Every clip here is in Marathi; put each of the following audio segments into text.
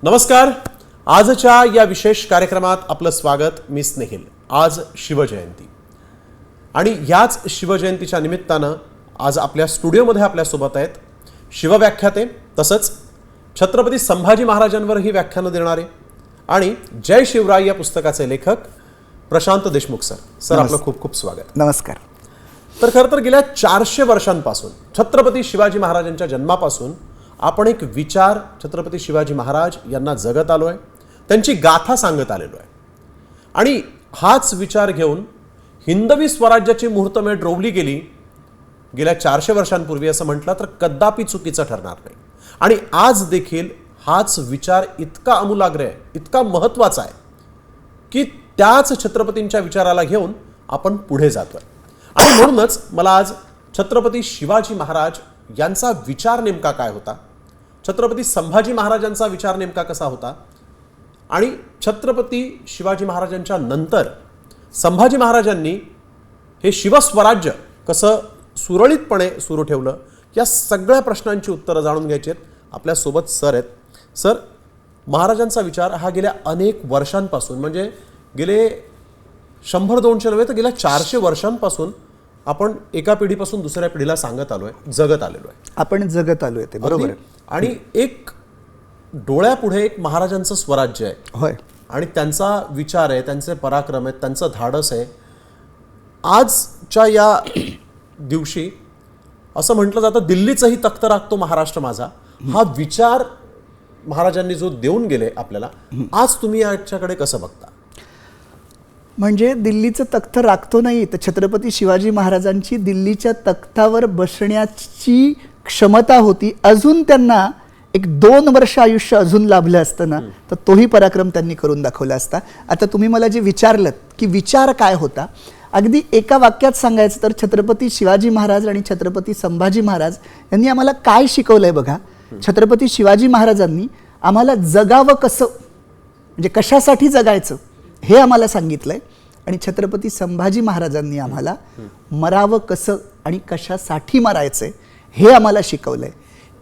नमस्कार. आजच्या या विशेष कार्यक्रमात आपलं स्वागत. मी स्नेहिल. आज शिवजयंती आणि याच शिवजयंतीच्या निमित्तानं आज आपल्या स्टुडिओमध्ये आपल्यासोबत आहेत शिवव्याख्याते, तसंच छत्रपती संभाजी महाराजांवरही व्याख्यानं देणारे आणि जय शिवराय या पुस्तकाचे लेखक प्रशांत देशमुख सर. आपलं खूप खूप स्वागत. नमस्कार. तर खरं तर गेल्या 400 वर्षांपासून छत्रपती शिवाजी महाराजांच्या जन्मापासून आपण एक विचार छत्रपती शिवाजी महाराज यांना जगत आलोय, त्यांची गाथा सांगत आलेलो आहे आणि हाच विचार घेऊन हिंदवी स्वराज्याची मुहूर्तमेढ रोवली गेली गेल्या 400 वर्षांपूर्वी असं म्हटलं तर कदापि चुकीचं ठरणार नाही. आणि आज देखील हाच विचार इतका आमूलाग्र आहे, इतका महत्त्वाचा आहे की त्याच छत्रपतींच्या विचाराला घेऊन आपण पुढे जातोय. आणि म्हणूनच मला आज छत्रपती शिवाजी महाराज यांचा विचार नेमका काय होता, छत्रपती संभाजी महाराजांचा विचार नेमका कसा होता आणि छत्रपती शिवाजी महाराजांच्या नंतर संभाजी महाराजांनी हे शिवस्वराज्य कसं सुरळीतपणे सुरू ठेवलं, या सगळ्या प्रश्नांची उत्तरं जाणून घ्यायची आहेत. आपल्यासोबत सर आहेत. सर, महाराजांचा विचार हा गेल्या अनेक वर्षांपासून, म्हणजे गेले 100-200 नव्हे तर गेल्या 400 वर्षांपासून आपण एका पिढीपासून दुसऱ्या पिढीला सांगत आलोय, जगत आलेलो आहे. आपण जगत आलोय ते बरोबर. आणि एक डोळ्यापुढे एक महाराजांचं स्वराज्य आहे. होय. आणि त्यांचा विचार आहे, त्यांचे पराक्रम आहेत, त्यांचं धाडस आहे. आजच्या या दिवशी असं म्हटलं जातं, दिल्लीचंही तख्त राखतो महाराष्ट्र माझा, हा विचार महाराजांनी जो देऊन गेले आपल्याला, आज तुम्ही याच्याकडे कसं बघता? म्हणजे दिल्लीचं तख्त राखतो नाही तर छत्रपती शिवाजी महाराजांची दिल्लीच्या तख्तावर बसण्याची क्षमता होती. अजून त्यांना 1-2 वर्ष आयुष्य अजून लाभलं असतं ना तर तोही पराक्रम त्यांनी करून दाखवला असता. आता तुम्ही मला जे विचारलं की विचार काय होता, अगदी एका वाक्यात सांगायचं तर छत्रपती शिवाजी महाराज आणि छत्रपती संभाजी महाराज यांनी आम्हाला काय शिकवलंय बघा. छत्रपती शिवाजी महाराजांनी आम्हाला जगावं कसं, म्हणजे कशासाठी जगायचं हे आम्हाला सांगितलंय. आणि छत्रपती संभाजी महाराजांनी आम्हाला मरावं कसं आणि कशासाठी मरायचंय हे आम्हाला शिकवलंय.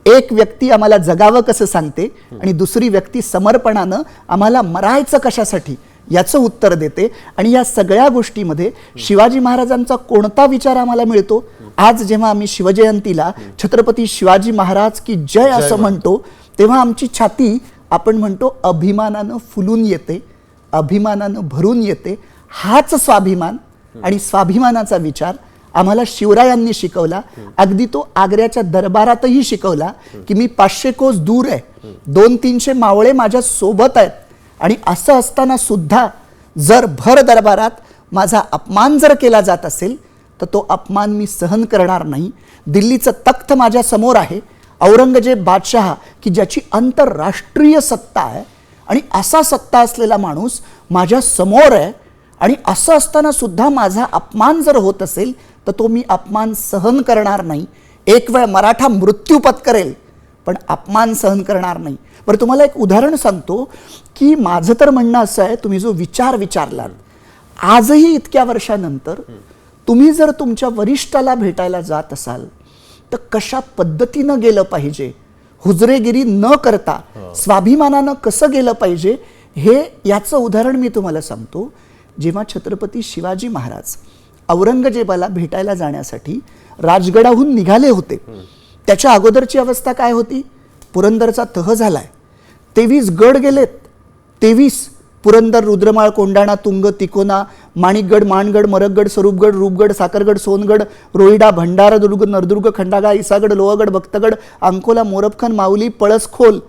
एक व्यक्ती आम्हाला जगावं कसं सांगते आणि दुसरी व्यक्ती समर्पणानं आम्हाला मरायचं कशासाठी याचं उत्तर देते. आणि या सगळ्या गोष्टीमध्ये शिवाजी महाराजांचा कोणता विचार आम्हाला मिळतो? आज जेव्हा आम्ही शिवजयंतीला छत्रपती शिवाजी महाराज की जय असं म्हणतो तेव्हा आमची छाती आपण म्हणतो अभिमानानं फुलून येते, अभिमानानं भरून येते. हाच स्वाभिमान आणि स्वाभिमानाचा विचार आम्हाला शिवरायांनी शिकवला. अगदी तो आग्र्याच्या दरबारातही शिकवला की मी 500 कोस दूर आहे, 200-300 मावळे माझ्या सोबत आहेत आणि असं असताना सुद्धा जर भर दरबारात माझा अपमान जर केला जात असेल तर तो अपमान मी सहन करणार नाही. दिल्लीचं तख्त माझ्या समोर आहे, औरंगजेब बादशहा की ज्याची आंतरराष्ट्रीय सत्ता आहे आणि असा सत्ता असलेला माणूस माझ्या समोर आहे. आणि असं असताना सुद्धा माझा अपमान जर होत असेल तर तो मी अपमान सहन करणार नाही. एक वेळ मराठा मृत्यू पत्करेल पण अपमान सहन करणार नाही. बरं, तुम्हाला एक उदाहरण सांगतो की माझं तर म्हणणं असं आहे, तुम्ही जो विचार विचारलात, आजही इतक्या वर्षानंतर तुम्ही जर तुमच्या वरिष्ठाला भेटायला जात असाल तर कशा पद्धतीनं गेलं पाहिजे, हुजरेगिरी न करता स्वाभिमानानं कसं गेलं पाहिजे, हे याचं उदाहरण मी तुम्हाला सांगतो. जेव्हा छत्रपती शिवाजी महाराज औरंगजेबाला भेटायला जाण्यासाठी राजगडाहून निघाले होते त्याच्या अगोदरची अवस्था काय होती? पुरंदरचा तह झालाय, 23 गड गेलेत. 23 पुरंदर, रुद्रमाळ, कोंडाणा, तुंग, तिकोना, माणिकगड, मानगड, मरकगड, स्वरूपगड, रूपगड, साखरगड, सोनगड, रोहिडा, भंडारा दुर्ग, नरदुर्ग, खंडागा, इसागड, लोहगड, भक्तगड, अंकोला, मोरपखान, माऊली, पळसखोल.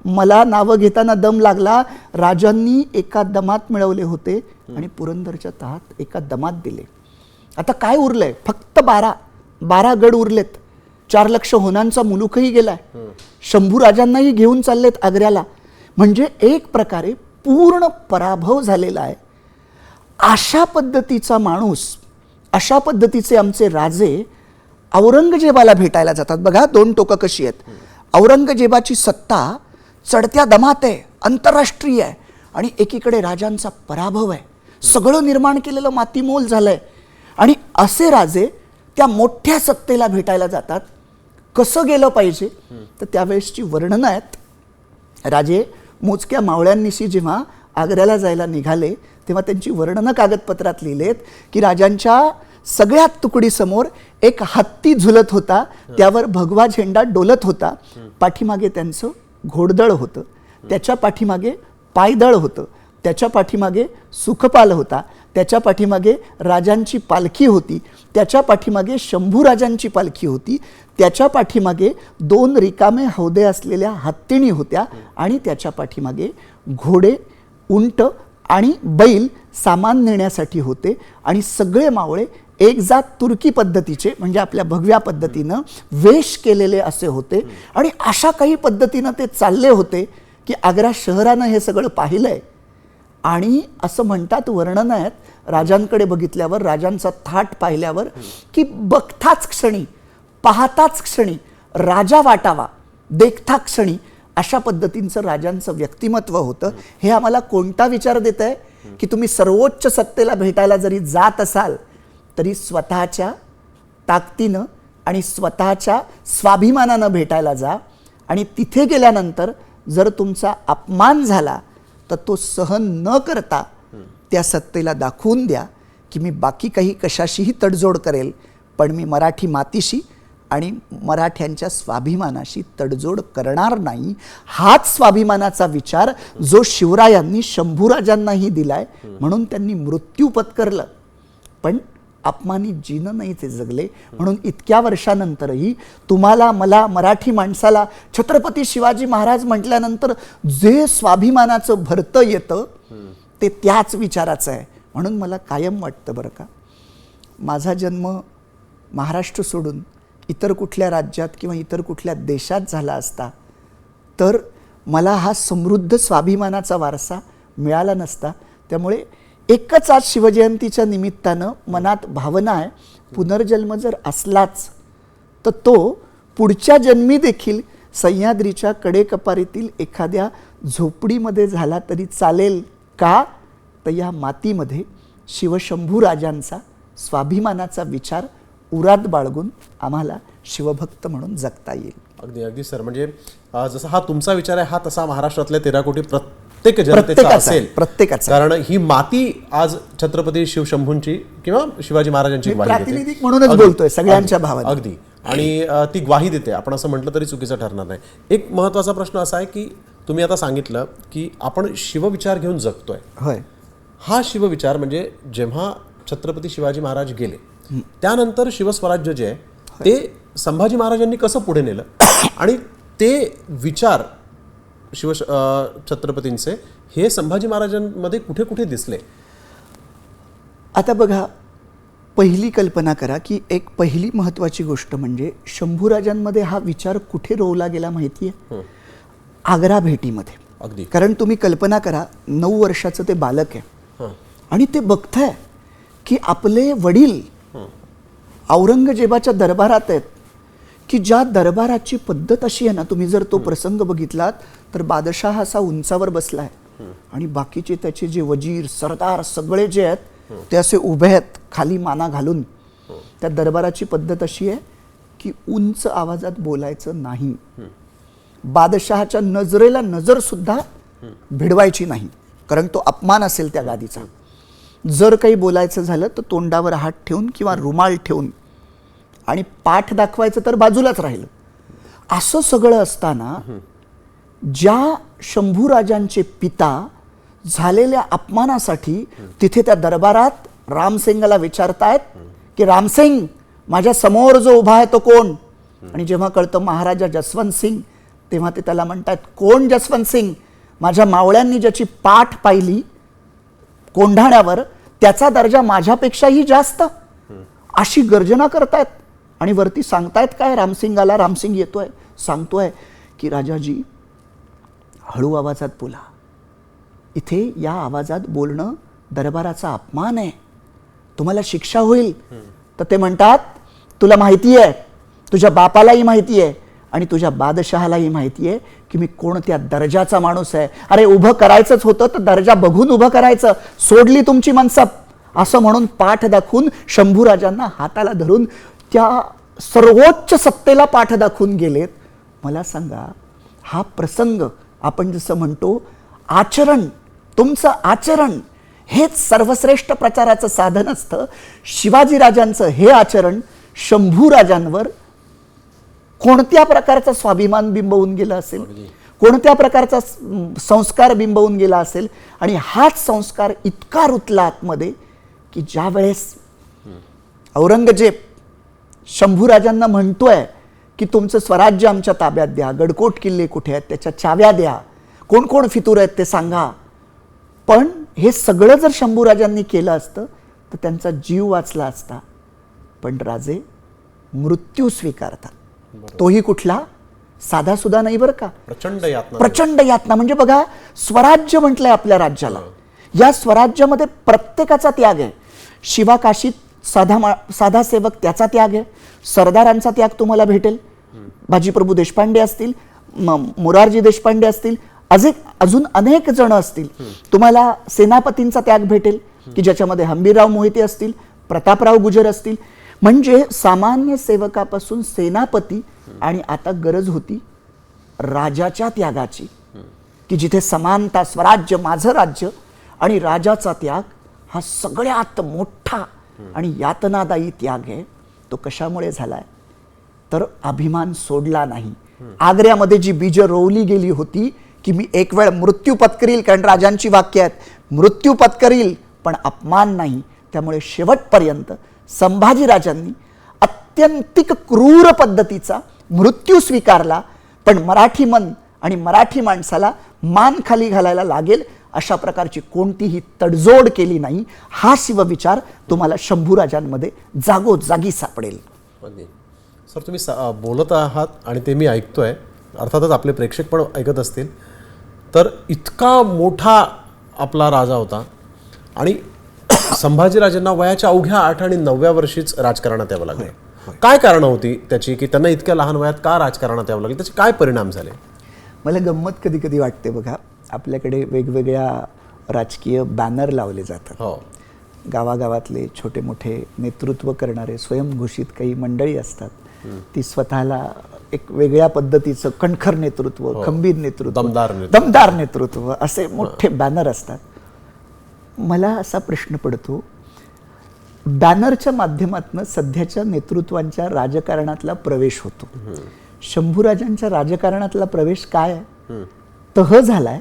मला नावं घेताना दम लागला. राजांनी एका दमात मिळवले होते आणि पुरंदरच्या तहात एका दमात दिले. आता काय उरलंय? फक्त 12 गड उरलेत. 4 लक्ष होनांचा मुलूकही गेलाय. शंभू राजांनाही घेऊन चाललेत आग्र्याला. म्हणजे एक प्रकारे पूर्ण पराभव झालेला आहे. अशा पद्धतीचा माणूस, अशा पद्धतीचे आमचे राजे औरंगजेबाला भेटायला जातात. बघा 2 टोकं कशी आहेत. औरंगजेबाची सत्ता चढत्या दमात आहे, आंतरराष्ट्रीय आहे आणि एकीकडे राजांचा पराभव आहे, सगळं निर्माण केलेलं मातीमोल झालंय. आणि असे राजे त्या मोठ्या सत्तेला भेटायला जातात. कसं गेलं पाहिजे तर त्यावेळेसची वर्णनं आहेत. राजे मोजक्या मावळ्यांनिशी जेव्हा आग्र्याला जायला निघाले तेव्हा त्यांची वर्णनं कागदपत्रात लिहिलेत की राजांच्या सगळ्यात तुकडीसमोर एक हत्ती झुलत होता, त्यावर भगवा झेंडा डोलत होता, पाठीमागे त्यांचं घोडदळ होतं, त्याच्या पाठीमागे पायदळ होतं, त्याच्या पाठीमागे सुखपाल होता, त्याच्या पाठीमागे राजांची पालखी होती, त्याच्या पाठीमागे शंभूराजांची पालखी होती, त्याच्या पाठीमागे 2 रिकामे हौदे असलेल्या हत्तीणी होत्या आणि त्याच्या पाठीमागे घोडे, उंट आणि बैल सामान नेण्यासाठी होते आणि सगळे मावळे एक जात तुर्की पद्धतीचे म्हणजे आपल्या भगव्या पद्धतीनं वेश केलेले असे होते आणि अशा काही पद्धतीनं ते चालले होते की आग्रा शहरानं हे सगळं पाहिलंय आणि असं म्हणतात, वर्णन आहेत राजांकडे बघितल्यावर, राजांचा थाट पाहिल्यावर की बघताच क्षणी, पाहताच क्षणी राजा वाटावा, देखता क्षणी अशा पद्धतीचं राजांचं व्यक्तिमत्व होतं. हे आम्हाला कोणता विचार देत आहे की तुम्ही सर्वोच्च सत्तेला भेटायला जरी जात असाल तरी स्वतःच्या ताकदीनं आणि स्वतःच्या स्वाभिमानानं भेटायला जा आणि तिथे गेल्यानंतर जर तुमचा अपमान झाला तर तो सहन न करता त्या सत्तेला दाखवून द्या की मी बाकी काही कशाशीही तडजोड करेल, पण मी मराठी मातीशी आणि मराठ्यांच्या स्वाभिमानाशी तडजोड करणार नाही. हाच स्वाभिमानाचा विचार जो शिवरायांनी शंभूराजांनाही दिलाय, म्हणून त्यांनी मृत्यू पत्करलं पण अपमानित जीनं नाही ते जगले. म्हणून इतक्या वर्षानंतरही तुम्हाला, मला, मराठी माणसाला छत्रपती शिवाजी महाराज म्हटल्यानंतर जे स्वाभिमानाचं भरतं येतं ते त्याच विचाराचं आहे. म्हणून मला कायम वाटतं बरं का, माझा जन्म महाराष्ट्र सोडून इतर कुठल्या राज्यात किंवा इतर कुठल्या देशात झाला असता तर मला हा समृद्ध स्वाभिमानाचा वारसा मिळाला नसता. त्यामुळे एकच आज शिवजयंतीच्या निमित्तानं मनात भावना आहे, पुनर्जन्म जर असलाच तर तो पुढच्या जन्मी देखील सह्याद्रीच्या कडेकपारीतील एखाद्या झोपडीमध्ये झाला तरी चालेल का, तर या मातीमध्ये शिवशंभू राजांचा स्वाभिमानाचा विचार उरात बाळगून आम्हाला शिवभक्त म्हणून जगता येईल. अगदी अगदी सर, म्हणजे जसा हा तुमचा विचार आहे हा तसा महाराष्ट्रातल्या 13 कोटी प्रत्येक जनतेचा असेल, प्रत्येकाचा. कारण ही माती आज छत्रपती शिवशंभूंची किंवा शिवाजी महाराजांची ग्वाही देते. प्रातिनिधिक म्हणूनच बोलतोय सगळ्यांच्या भावना. अगदी, आणि ती ग्वाही देते, आपण असं म्हटलं तरी चुकीचं ठरणार नाही. एक महत्त्वाचा प्रश्न असा आहे की तुम्ही आता सांगितलं की आपण शिवविचार घेऊन जगतोय. होय, हा शिवविचार म्हणजे जेव्हा छत्रपती शिवाजी महाराज गेले त्यानंतर शिवस्वराज्य जे आहे ते संभाजी महाराजांनी कसं पुढे नेलं आणि ते विचार छत्रपतींचे हे संभाजी महाराजांमध्ये कुठे कुठे दिसले. आता बघा, पहिली कल्पना करा की एक पहिली महत्त्वाची गोष्ट म्हणजे शंभूराजांमध्ये हा विचार कुठे रोवला गेला माहिती आहे? आग्रा भेटीमध्ये. अगदी, कारण तुम्ही कल्पना करा, 9 वर्षाचं ते बालक आहे आणि ते बघताय की आपले वडील औरंगजेबाच्या दरबारात आहेत की ज्या दरबाराची पद्धत अशी आहे ना, तुम्ही जर तो प्रसंग बघितलात तर बादशाह असा उंचावर बसलाय आणि बाकीचे त्याचे जे वजीर सरदार सगळे जे आहेत ते असे उभे आहेत खाली माना घालून. त्या दरबाराची पद्धत अशी आहे की उंच आवाजात बोलायचं नाही, बादशहाच्या नजरेला नजर सुद्धा भिडवायची नाही, कारण तो अपमान असेल त्या गादीचा. जर काही बोलायचं झालं तर तोंडावर हात ठेवून किंवा रुमाल ठेवून, आणि पाठ दाखवायचं तर बाजूलाच राहिलं. असं सगळं असताना ज्या शंभूराजांचे पिता झालेल्या अपमानासाठी तिथे त्या दरबारात रामसिंगला विचारतायत की रामसिंग, माझ्या समोर जो उभा आहे तो कोण? आणि जेव्हा कळतं महाराजा जसवंत सिंग, तेव्हा ते त्याला म्हणतात, कोण जसवंत सिंग? माझ्या मावळ्यांनी ज्याची पाठ पाहिली कोंढाण्यावर त्याचा दर्जा माझ्यापेक्षाही जास्त, अशी गर्जना करतायत. आणि वरती सांगतायत काय रामसिंगाला? रामसिंग येतोय, सांगतोय की राजाजी हळू आवाजात बोला, इथे या आवाजात बोलणं दरबाराचा अपमान आहे, तुम्हाला शिक्षा होईल. तर ते म्हणतात, तुला माहिती आहे, तुझ्या बापालाही माहिती आहे आणि तुझ्या बादशहालाही माहिती आहे की मी कोणत्या दर्जाचा माणूस आहे. अरे उभं करायचंच होतं तर दर्जा बघून उभं करायचं, सोडली तुमची मनसब. असं म्हणून पाठ दाखवून शंभूराजांना हाताला धरून त्या सर्वोच्च सत्तेला पाठ दाखवून गेलेत. मला सांगा, हा प्रसंग आपण जसं म्हणतो आचरण, तुमचं आचरण हेच सर्वश्रेष्ठ प्रचाराचं साधन असतं. शिवाजीराजांचं हे आचरण शंभूराजांवर कोणत्या प्रकारचा स्वाभिमान बिंबवून गेला असेल, कोणत्या प्रकारचा संस्कार बिंबवून गेला असेल. आणि हाच संस्कार इतका रुतला आतमध्ये की ज्या वेळेस औरंगजेब शंभूराजांना म्हणतोय की तुमचं स्वराज्य आमच्या ताब्यात द्या, गडकोट किल्ले कुठे आहेत त्याच्या चाव्या द्या, कोण कोण फितूर आहेत ते सांगा. पण हे सगळं जर शंभूराजांनी केलं असतं तर त्यांचा जीव वाचला असता. पण राजे मृत्यू स्वीकारतात, तोही कुठला साधा सुद्धा नाही बरं का, प्रचंड यातना. प्रचंड यातना. म्हणजे बघा, स्वराज्य म्हटलंय आपल्या राज्याला, या स्वराज्यामध्ये प्रत्येकाचा त्याग आहे. शिवाकाशीत साधा सेवक त्याचा त्याग आहे, सरदारांचा त्याग तुम्हाला भेटेल. बाजीप्रभू देशपांडे असतील, मोरारजी देशपांडे असतील, अजून अनेक जण असतील. तुम्हाला सेनापतींचा त्याग भेटेल की ज्याच्यामध्ये हंबीरराव मोहिते असतील, प्रतापराव गुजर असतील. म्हणजे सामान्य सेवकापासून सेनापती, आणि आता गरज होती राजाच्या त्यागाची की जिथे समानता, स्वराज्य माझं राज्य आणि राजाचा त्याग हा सगळ्यात मोठा आणि यातनादायी त्याग आहे. तो कशामुळे झालाय तर अभिमान सोडला नाही. आग्र्यामध्ये जी बीज रोवली गेली होती की मी एक वेळ मृत्यू पत्करील, कारण राजांची वाक्य आहेत, मृत्यू पत्करील पण अपमान नाही. त्यामुळे शेवटपर्यंत संभाजीराजांनी अत्यंतिक क्रूर पद्धतीचा मृत्यू स्वीकारला. पण मराठी मन आणि मराठी माणसाला मान खाली घालायला लागेल अशा प्रकारची कोणतीही तडजोड केली नाही. हा शिवविचार तुम्हाला शंभूराजांमध्ये जागोजागी सापडेल. सर, तुम्ही बोलत आहात आणि ते मी ऐकतोय, अर्थातच आपले प्रेक्षक पण ऐकत असतील. तर इतका मोठा आपला राजा होता आणि संभाजीराजांना वयाच्या अवघ्या 8 आणि 9व्या वर्षीच राजकारणात यावं लागलं. काय कारण होती त्याची की त्यांना इतक्या लहान वयात का राजकारणात यावं लागलं, त्याचे काय परिणाम झाले? मला गंमत कधी कधी वाटते बघा, आपल्याकडे वेगवेगळ्या राजकीय बॅनर लावले जातात. हो, गावागावातले छोटे मोठे नेतृत्व करणारे स्वयंघोषित काही मंडळी असतात. ती स्वतःला एक वेगळ्या पद्धतीचं कणखर नेतृत्व, खंबीर नेतृत्व, दमदार नेतृत्व असे मोठे बॅनर असतात. मला असा प्रश्न पडतो, बॅनरच्या माध्यमातून सध्याच्या नेतृत्वांच्या राजकारणातला प्रवेश होतो. शंभूराजांच्या राजकारणातला प्रवेश काय आहे? तह झालाय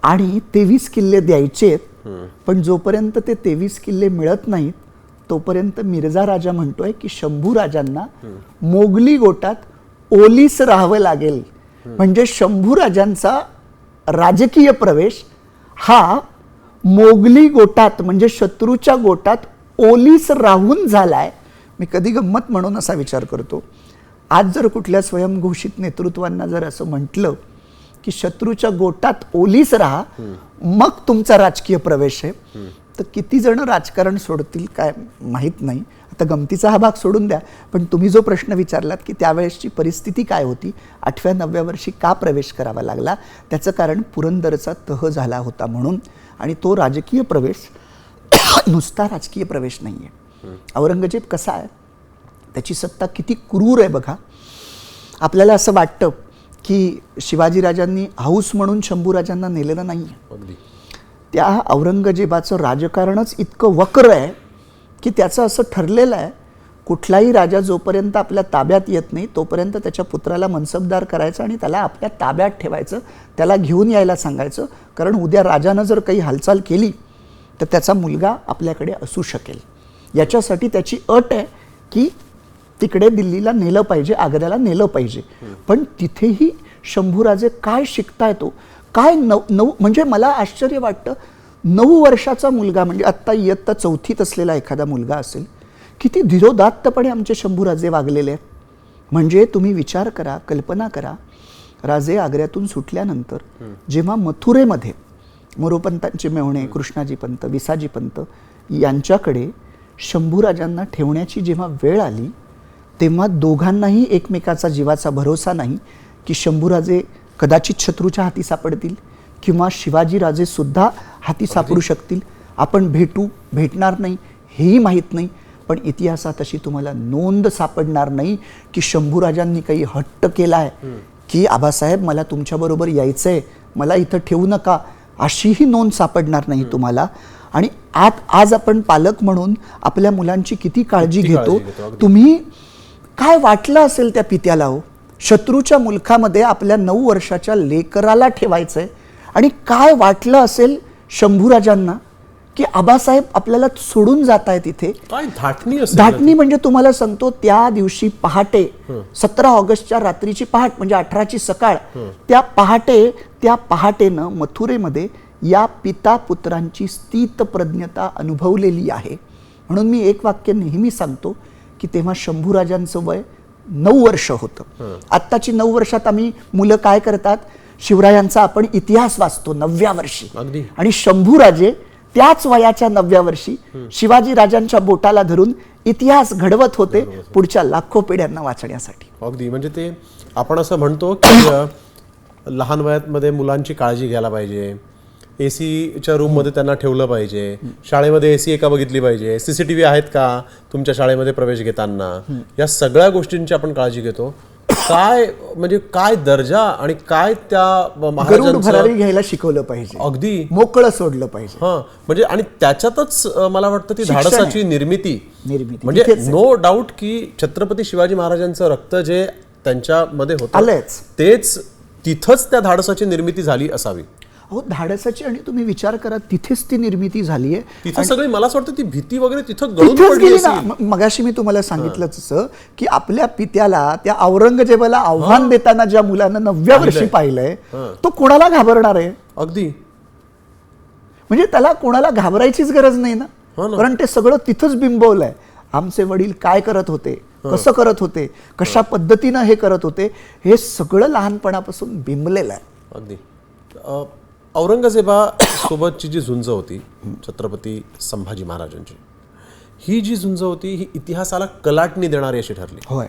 आणि 23 किल्ले द्यायचेत. पण जोपर्यंत ते 23 किल्ले मिळत नाहीत तोपर्यंत मिर्झा राजा म्हणतोय की शंभूराजांना मोगली गोटात ओलीस राहावं लागेल. म्हणजे शंभूराजांचा राजकीय प्रवेश हा मोगली गोटात म्हणजे शत्रूच्या गोटात ओलीस राहून झालाय. मी कधी गंमत म्हणून असा विचार करतो, आज जर कुठल्या स्वयंघोषित नेतृत्वांना जर असं म्हटलं की शत्रूच्या गोटात ओलीस राहा मग तुमचा राजकीय प्रवेश आहे, तर किती जण राजकारण सोडतील काय माहीत नाही. आता गमतीचा हा भाग सोडून द्या, पण तुम्ही जो प्रश्न विचारलात की त्यावेळेसची परिस्थिती काय होती, 8व्या 9व्या वर्षी का प्रवेश करावा लागला, त्याचं कारण पुरंदरचा तह झाला होता म्हणून. आणि तो राजकीय प्रवेश नुसता राजकीय प्रवेश नाही आहे. औरंगजेब कसा आहे, त्याची सत्ता किती क्रूर आहे बघा. आपल्याला असं वाटतं की शिवाजीराजांनी हाऊस म्हणून शंभूराजांना नेलेलं नाही आहे. त्या औरंगजेबाचं राजकारणच इतकं वक्र आहे की त्याचं असं ठरलेलं आहे, कुठलाही राजा जोपर्यंत आपल्या ताब्यात येत नाही तोपर्यंत त्याच्या पुत्राला मनसबदार करायचं आणि त्याला आपल्या ताब्यात ठेवायचं, त्याला घेऊन यायला सांगायचं. कारण उद्या राजानं जर काही हालचाल केली तर त्याचा मुलगा आपल्याकडे असू शकेल. याच्यासाठी त्याची अट आहे की तिकडे दिल्लीला नेलं पाहिजे, आग्र्याला नेलं पाहिजे. पण तिथेही शंभूराजे काय शिकताय तो काय म्हणजे मला आश्चर्य वाटतं, 9 वर्षाचा मुलगा म्हणजे आत्ता इयत्ता 4थीत असलेला एखादा मुलगा असेल, किती धीरोदात्तपणे आमचे शंभूराजे वागलेले आहेत. म्हणजे तुम्ही विचार करा, कल्पना करा, राजे आग्र्यातून सुटल्यानंतर जेव्हा मथुरेमध्ये मोरोपंतांचे मेव्हणे, कृष्णाजी पंत, विसाजी पंत यांच्याकडे शंभूराजांना ठेवण्याची जेव्हा वेळ आली तेव्हा दोघांनाही एकमेकाचा जीवाचा भरोसा नाही की शंभूराजे कदाचित शत्रूच्या हाती सापडतील किंवा शिवाजीराजे सुद्धा हाती सापडू शकतील. आपण भेटणार नाही हेही माहीत नाही. पण इतिहासात अशी तुम्हाला नोंद सापडणार नाही की शंभूराजांनी काही हट्ट केला आहे की आबासाहेब मला तुमच्याबरोबर यायचंय, मला इथं ठेवू नका, अशीही नोंद सापडणार नाही तुम्हाला. आणि आज आपण पालक म्हणून आपल्या मुलांची किती काळजी घेतो. तुम्ही काय वाटलं असेल त्या पित्याला हो, शत्रूच्या मुलखामध्ये आपल्या 9 वर्षाच्या लेकराला ठेवायचंय. आणि काय वाटलं असेल शंभूराजांना की आबासाहेब आपल्याला सोडून जात आहेत इथे. काय धाटणी असेल. धाटणी म्हणजे तुम्हाला सांगतो, त्या दिवशी पहाटे 17 ऑगस्टच्या रात्रीची पहाट म्हणजे 18ची सकाळ, त्या पहाटेनं मथुरेमध्ये या पिता पुत्रांची स्थितप्रज्ञता अनुभवलेली आहे. म्हणून मी एक वाक्य नेहमी सांगतो की तेव्हा शंभूराजांचं वय 9 वर्ष होतं. आत्ताची 9 वर्षात आम्ही मुलं काय करतात, शिवरायांचा आपण इतिहास वाचतो 9व्या वर्षी, आणि शंभूराजे त्याच वयाच्या 9व्या वर्षी शिवाजी राजांच्या बोटाला धरून इतिहास घडवत होते पुढच्या लाखो पिढ्यांना वाचण्यासाठी. अगदी म्हणजे ते आपण असं म्हणतो की लहान वयामध्ये मुलांची काळजी घ्यायला पाहिजे, एसीच्या रूम मध्ये त्यांना ठेवलं पाहिजे, शाळेमध्ये एसी एका बघितली पाहिजे, सीसीटीव्ही आहेत का तुमच्या शाळेमध्ये प्रवेश घेताना, या सगळ्या गोष्टींची आपण काळजी घेतो. काय म्हणजे काय दर्जा आणि काय त्या महाराजांचं घ्यायला शिकवलं पाहिजे, अगदी मोकळं सोडलं पाहिजे. म्हणजे आणि त्याच्यातच मला वाटतं ती धाडसाची निर्मिती म्हणजे तिथेच नो डाऊट की छत्रपती शिवाजी महाराजांचं रक्त जे त्यांच्यामध्ये होतं तेच तिथंच त्या धाडसाची निर्मिती झाली असावी. हो, धाडसाची. आणि तुम्ही विचार करा, तिथेच ती निर्मिती झाली आहे. तिथं सगळी मला असं वाटतं ती भीती वगैरे तिथं गळून पडली असेल. मगाशी मी तुम्हाला सांगितलं तसं की आपल्या पित्याला त्या औरंगजेबाला आव्हान देताना ज्या मुलानं 9व्या वर्षी पाहिलंय तो कोणाला घाबरणार आहे. अगदी म्हणजे त्याला कोणाला घाबरायचीच गरज नाही ना, कारण ते सगळं तिथंच बिंबवलंय. आमचे वडील काय करत होते, कसं करत होते, कशा पद्धतीनं हे करत होते, हे सगळं लहानपणापासून बिंबलेलं आहे. अगदी औरंगजेबा सोबतची जी झुंज होती छत्रपती संभाजी महाराजांची, ही जी झुंज होती ही इतिहासाला कलाटणी देणारी अशी ठरली. होय,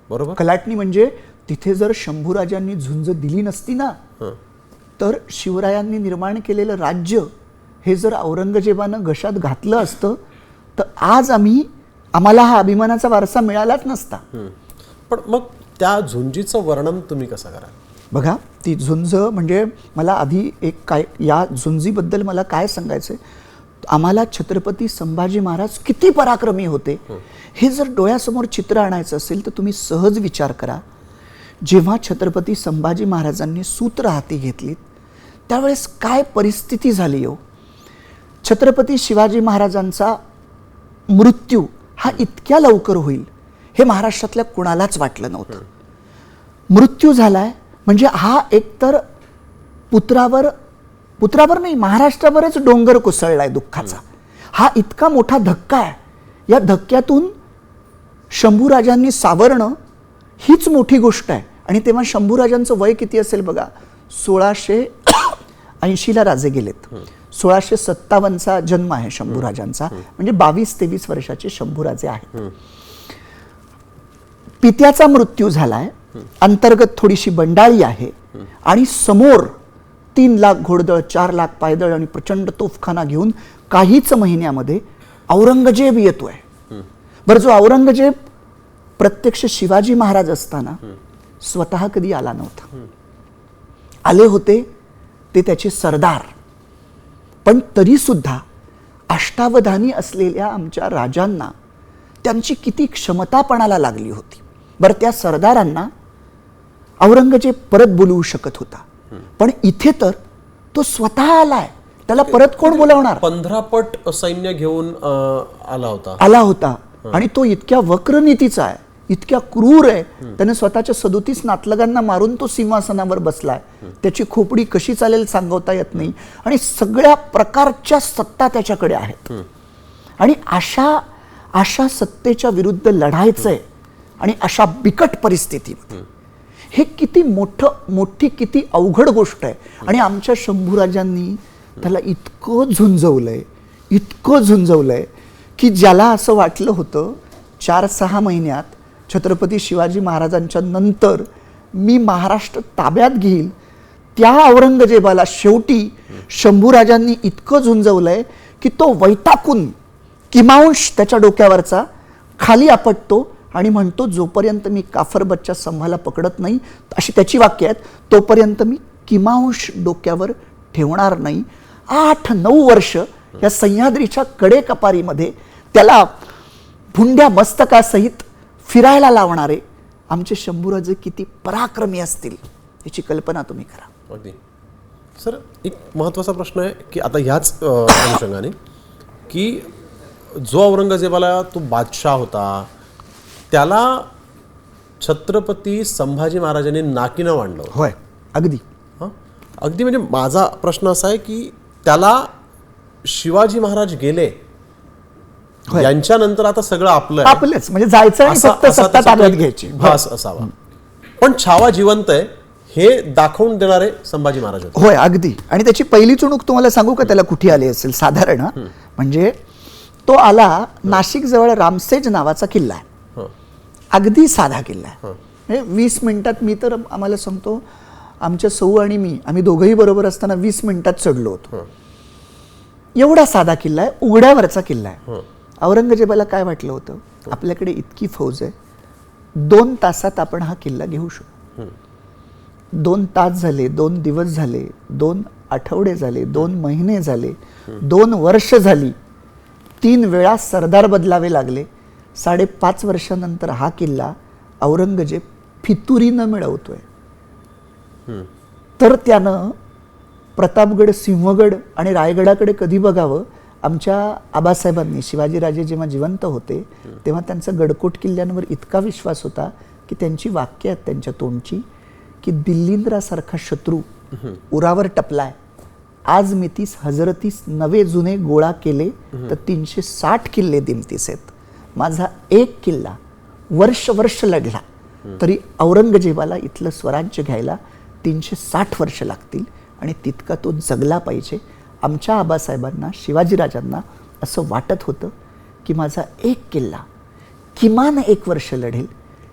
बरोबर. कलाटणी म्हणजे तिथे जर शंभूराजांनी झुंज दिली नसती ना, तर शिवरायांनी निर्माण केलेलं राज्य हे जर औरंगजेबानं घशात घातलं असतं तर आज आम्हाला हा अभिमानाचा वारसा मिळालाच नसता. पण मग त्या झुंजीचं वर्णन तुम्ही कसं कराल? बघा, ती झुंज म्हणजे मला आधी या झुंजीबद्दल मला काय सांगायचंय, आम्हाला छत्रपती संभाजी महाराज किती पराक्रमी होते हे जर डोळ्यासमोर चित्र आणायचं असेल तर तुम्ही सहज विचार करा. जेव्हा छत्रपती संभाजी महाराजांनी सूत्र हाती घेतलीत त्यावेळेस काय परिस्थिती झाली हो. छत्रपती शिवाजी महाराजांचा मृत्यू हा इतक्या लवकर होईल हे महाराष्ट्रातल्या कुणालाच वाटलं नव्हतं. मृत्यू झालाय म्हणजे हा एकतर पुत्रावर नाही, महाराष्ट्रावरच डोंगर कोसळलाय दुःखाचा. हा इतका मोठा धक्का आहे. या धक्क्यातून शंभूराजांनी सावरणं हीच मोठी गोष्ट आहे. आणि तेव्हा शंभूराजांचं वय किती असेल बघा, 1680ला राजे गेलेत, 1657चा जन्म आहे शंभूराजांचा, म्हणजे 22-23 वर्षाचे शंभूराजे आहेत. पित्याचा मृत्यू झालाय, अंतर्गत थोडीशी बंडाळी आहे, आणि समोर 3 लाख घोडदळ, 4 लाख पायदळ आणि प्रचंड तोफखाना घेऊन काहीच महिन्यामध्ये औरंगजेब येतोय. बरं, जो औरंगजेब प्रत्यक्ष शिवाजी महाराज असताना स्वतः कधी आला नव्हता. आले होते ते त्याचे सरदार, पण तरी सुद्धा अष्टावधानी असलेल्या आमच्या राजांना त्यांची किती क्षमतापणाला लागली होती. बरं, त्या सरदारांना औरंगजेब परत बोलवू शकत होता, पण इथे तर तो स्वतः आलाय, त्याला परत कोण बोलावणार. 15 पट सैन्य घेऊन आला होता आणि तो इतक्या वक्र नीतीचा आहे, इतक्या क्रूर आहे, त्याने स्वतःच्या 37 नातलगांना मारून तो सिंहासनावर बसलाय. त्याची खोपडी कशी चालेल सांगता येत नाही, आणि सगळ्या प्रकारच्या सत्ता त्याच्याकडे आहेत. आणि अशा सत्तेच्या विरुद्ध लढायचंय आणि अशा बिकट परिस्थितीमध्ये हे किती मोठी किती अवघड गोष्ट आहे. आणि आमच्या शंभूराजांनी त्याला इतकं झुंजवलंय की ज्याला असं वाटलं होतं 4-6 महिन्यात छत्रपती शिवाजी महाराजांच्या नंतर मी महाराष्ट्र ताब्यात घेईल, त्या औरंगजेबाला शेवटी शंभूराजांनी इतकं झुंजवलंय की तो वैताकून किमांश त्याच्या डोक्यावरचा खाली आपटतो आणि म्हणतो जोपर्यंत मी काफर बच्चा संभाला पकडत नाही, अशी त्याची वाक्य आहेत, तोपर्यंत मी किमांश डोक्यावर ठेवणार नाही. 8-9 वर्ष या सह्याद्रीच्या कडेकपारीमध्ये त्याला भुंड्या मस्तकासहित फिरायला लावणारे आमचे शंभूराजे किती पराक्रमी असतील याची कल्पना तुम्ही करा. अगदी. सर, एक महत्त्वाचा प्रश्न आहे की आता ह्याच अनुषंगाने की जो औरंगजेबाला तो बादशाह होता त्याला छत्रपती संभाजी महाराजांनी नाकीनं मांडलं. होय, अगदी. अगदी म्हणजे माझा प्रश्न असा आहे की त्याला शिवाजी महाराज गेले यांच्यानंतर आता सगळं आपलं आहे. आपलेच म्हणजे जायचं आणि फक्त सत्ता ताब्यात घ्यायची भास असावा, पण छावा जिवंत आहे हे दाखवून देणारे संभाजी महाराज होते. होय, अगदी. आणि त्याची पहिली चुणूक तुम्हाला सांगू का त्याला कुठे आली असेल साधारण? म्हणजे तो आला नाशिक जवळ रामसेज नावाचा किल्ला आहे. अगदी साधा किल्ला आहे. म्हणजे 20 मिनिटात, मी तर आम्हाला सांगतो आमच्या सौ आणि मी आम्ही दोघंही बरोबर असताना 20 मिनिटात चढलो होतो. एवढा साधा किल्ला आहे, उघड्यावरचा किल्ला आहे. औरंगजेबाला काय वाटलं होतं, आपल्याकडे इतकी फौज आहे, 2 तासात आपण हा किल्ला घेऊ शकतो. 2 तास झाले, 2 दिवस झाले, 2 आठवडे झाले, 2 महिने झाले, 2 वर्ष झाली, 3 वेळा सरदार बदलावे लागले. 5.5 वर्षानंतर हा किल्ला औरंगजेब फितुरीनं मिळवतोय. तर त्यानं प्रतापगड, सिंहगड आणि रायगडाकडे कधी बघावं. आमच्या आबासाहेबांनी, शिवाजीराजे जेव्हा जिवंत होते तेव्हा त्यांचा गडकोट किल्ल्यांवर इतका विश्वास होता की त्यांची वाक्य आहेत त्यांच्या तोंडची की दिल्लींद्रासारखा शत्रू उरावर टपलाय, आज मितीस हजरतीस नवे जुने गोळा केले तर 360 किल्ले दिमतीस आहेत. माझा एक किल्ला वर्ष लढला तरी औरंगजेबाला इथलं स्वराज्य घ्यायला 360 वर्ष लागतील आणि तितका तो जगला पाहिजे. आमच्या आबासाहेबांना, शिवाजीराजांना असं वाटत होतं की माझा एक किल्ला किमान 1 वर्ष लढेल.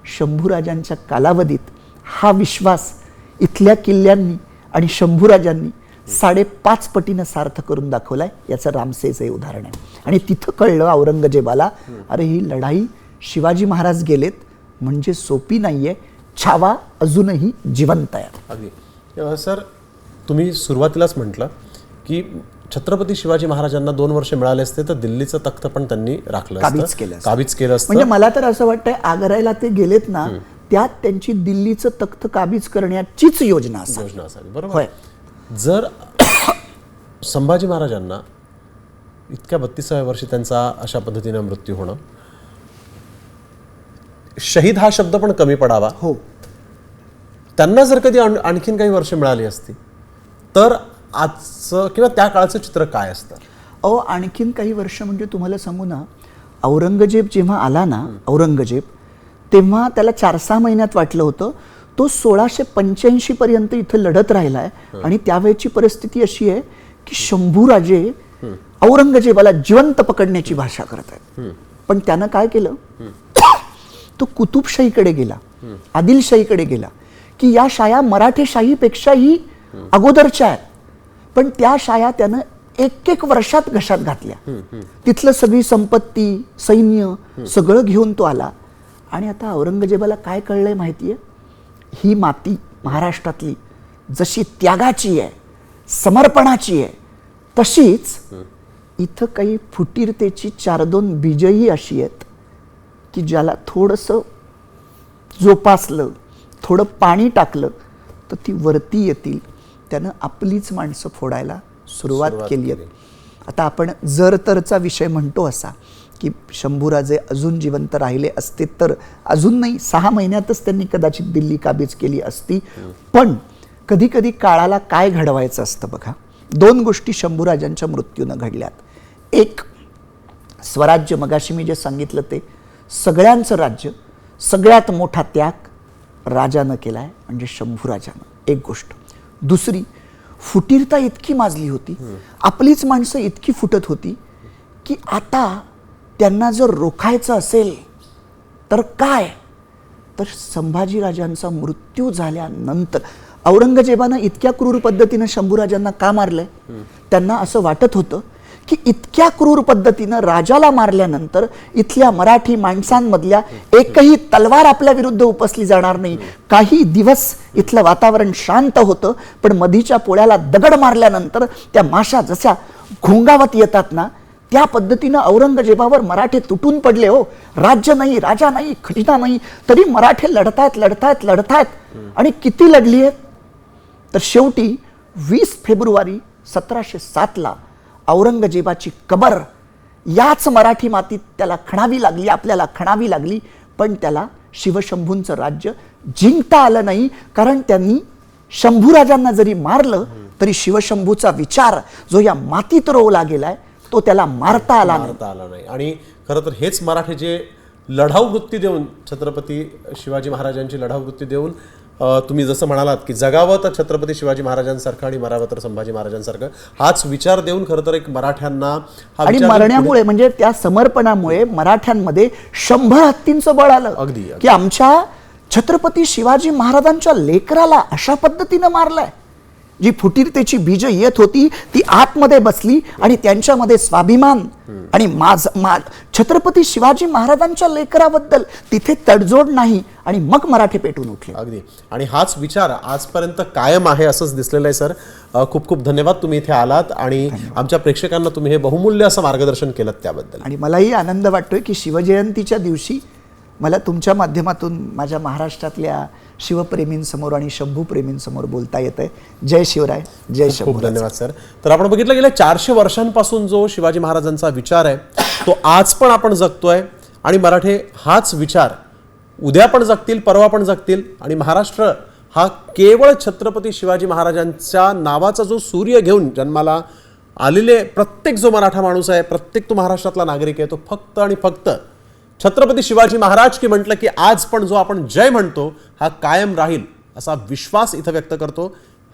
शंभूराजांच्या कालावधीत हा विश्वास इथल्या किल्ल्यांनी आणि शंभूराजांनी 5.5 पटीनं सार्थ करून दाखवलाय. याचं रामसेज हे उदाहरण आहे. आणि तिथं कळलं औरंगजेबाला, अरे ही लढाई शिवाजी महाराज गेलेत म्हणजे सोपी नाहीये, छावा अजूनही जिवंत आहे. अगदी. सर, तुम्ही सुरुवातीलाच म्हटलं की छत्रपती शिवाजी महाराजांना 2 वर्ष मिळाले असते तर दिल्लीचं तख्त पण त्यांनी राखलं असतं, काबीज केलं असतं. म्हणजे मला तर असं वाटतंय आग्र्याला ते गेलेत ना, त्यात त्यांची दिल्लीचं तख्त काबीज करण्याचीच योजना असावी. बरोबर. जर संभाजी महाराजांना इतक्या 32व्या वर्षी त्यांचा अशा पद्धतीने मृत्यू होणं, शहीद हा शब्द पण कमी पडावा. हो. त्यांना जर कधी आणखीन काही वर्ष मिळाली असती तर आजचं किंवा त्या काळचं चित्र काय असतं? आणखीन काही वर्ष म्हणजे तुम्हाला सांगू ना, औरंगजेब जेव्हा आला ना, औरंगजेब तेव्हा त्याला 4-6 महिन्यात वाटलं होतं. तो 1685 पर्यंत इथं लढत राहिलाय. आणि त्यावेळची परिस्थिती अशी आहे की शंभूराजे औरंगजेबाला जिवंत पकडण्याची भाषा करत आहेत. पण त्यानं काय केलं, तो कुतुबशाहीकडे गेला, आदिलशाहीकडे गेला की या शाया मराठेशाहीपेक्षाही अगोदरच्या आहेत. पण त्या शाया त्यानं 1-1 वर्षात घशात घातल्या. तिथलं सगळी संपत्ती, सैन्य सगळं घेऊन तो आला. आणि आता औरंगजेबाला काय कळलंय माहितीये, ही माती महाराष्ट्रातली जशी त्यागाची आहे, समर्पणाची आहे, तशीच इथं काही फुटीरतेची 4-2 बीजही अशी आहेत की ज्याला थोडंसं जोपासलं, थोडं पाणी टाकलं तर ती वरती येतील. त्यानं आपलीच माणसं फोडायला सुरुवात केली आहे. आता आपण जर तरचा विषय म्हणतो असा की शंभूराजे अजून जिवंत राहिले असते तर अजून नाही, 6 महिन्यातच त्यांनी कदाचित दिल्ली काबीज केली असती. पण कधी कधी काळाला काय घडवायचं असतं बघा. 2 गोष्टी शंभूराजांच्या मृत्यूनं घडल्यात. एक, स्वराज्य, मगाशी मी जे सांगितलं ते सगळ्यांचं राज्य, सगळ्यात मोठा त्याग राजानं केलाय म्हणजे शंभूराजानं, एक गोष्ट. दुसरी, फुटीरता इतकी माजली होती, आपलीच माणसं इतकी फुटत होती की आता त्यांना जर रोखायचं असेल तर काय, तर संभाजीराजांचा मृत्यू झाल्यानंतर औरंगजेबानं इतक्या क्रूर पद्धतीनं शंभूराजांना का मारलंय, त्यांना असं वाटत होतं की इतक्या क्रूर पद्धतीनं राजाला मारल्यानंतर इथल्या मराठी माणसांमधल्या एकही तलवार आपल्या विरुद्ध उपसली जाणार नाही. काही दिवस इथलं वातावरण शांत होतं, पण मधीच्या पोळ्याला दगड मारल्यानंतर त्या माशा जशा घोंगावत येतात ना, त्या पद्धतीनं औरंगजेबावर मराठे तुटून पडले. हो, राज्य नाही, राजा नाही, खजिना नाही, तरी मराठे लढतायत आणि किती लढली आहेत. तर शेवटी 20 फेब्रुवारी 1707 औरंगजेबाची कबर याच मराठी मातीत त्याला खणावी लागली, आपल्याला खणावी लागली. पण त्याला शिवशंभूंचं राज्य जिंकता आलं नाही, कारण त्यांनी शंभूराजांना जरी मारलं तरी शिवशंभूचा विचार जो या मातीत रोवला गेलाय तो त्याला मारता आला नाही. आणि खरं तर हेच मराठे जे लढाऊ वृत्ती देऊन, छत्रपती शिवाजी महाराजांची लढाऊ वृत्ती देऊन, तुम्ही जसं म्हणालात की जगावं तर छत्रपती शिवाजी महाराजांसारखं आणि मरावं तर संभाजी महाराजांसारखं, हाच विचार देऊन खरं तर एक मराठ्यांना आणि मरण्यामुळे म्हणजे त्या समर्पणामुळे मराठ्यांमध्ये 100 हत्तींचं बळ आलं. अगदी की आमच्या छत्रपती शिवाजी महाराजांच्या लेकराला अशा पद्धतीनं मारलंय. जी फुटीरतेची बीज येत होती ती आतमध्ये बसली आणि त्यांच्यामध्ये स्वाभिमान आणि छत्रपती शिवाजी महाराजांच्या लेकराबद्दल तिथे तडजोड नाही आणि मग मराठे पेटून उठले. अगदी. आणि हाच विचार आजपर्यंत कायम आहे असंच दिसलेलं आहे. सर, खूप खूप धन्यवाद, तुम्ही इथे आलात आणि आमच्या प्रेक्षकांना तुम्ही हे बहुमूल्य असं मार्गदर्शन केलं त्याबद्दल. आणि मलाही आनंद वाटतोय की शिवजयंतीच्या दिवशी मला तुमच्या माध्यमातून माझ्या महाराष्ट्रातल्या शिवप्रेमींसमोर आणि शंभूप्रेमींसमोर बोलता येतंय. जय शिवराय, जय शंभू. खूप धन्यवाद सर. तर आपण बघितलं गेल्या 400 वर्षांपासून जो शिवाजी महाराजांचा विचार आहे तो आज पण आपण जगतोय आणि मराठे हाच विचार उद्या पण जगतील, परवा पण जगतील. आणि महाराष्ट्र हा केवळ छत्रपती शिवाजी महाराजांच्या नावाचा जो सूर्य घेऊन जन्माला आलेले प्रत्येक जो मराठा माणूस आहे, प्रत्येक तो महाराष्ट्रातला नागरिक आहे, तो फक्त आणि फक्त छत्रपती शिवाजी महाराज की म्हटलं की आज पण जो आपण जय म्हणतो हा कायम राहील असा विश्वास इथं व्यक्त करतो.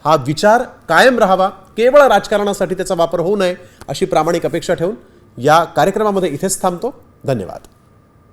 हा विचार कायम राहावा, केवळ राजकारणासाठी त्याचा वापर होऊ नये अशी प्रामाणिक अपेक्षा ठेवून या कार्यक्रमामध्ये इथेच थांबतो. धन्यवाद.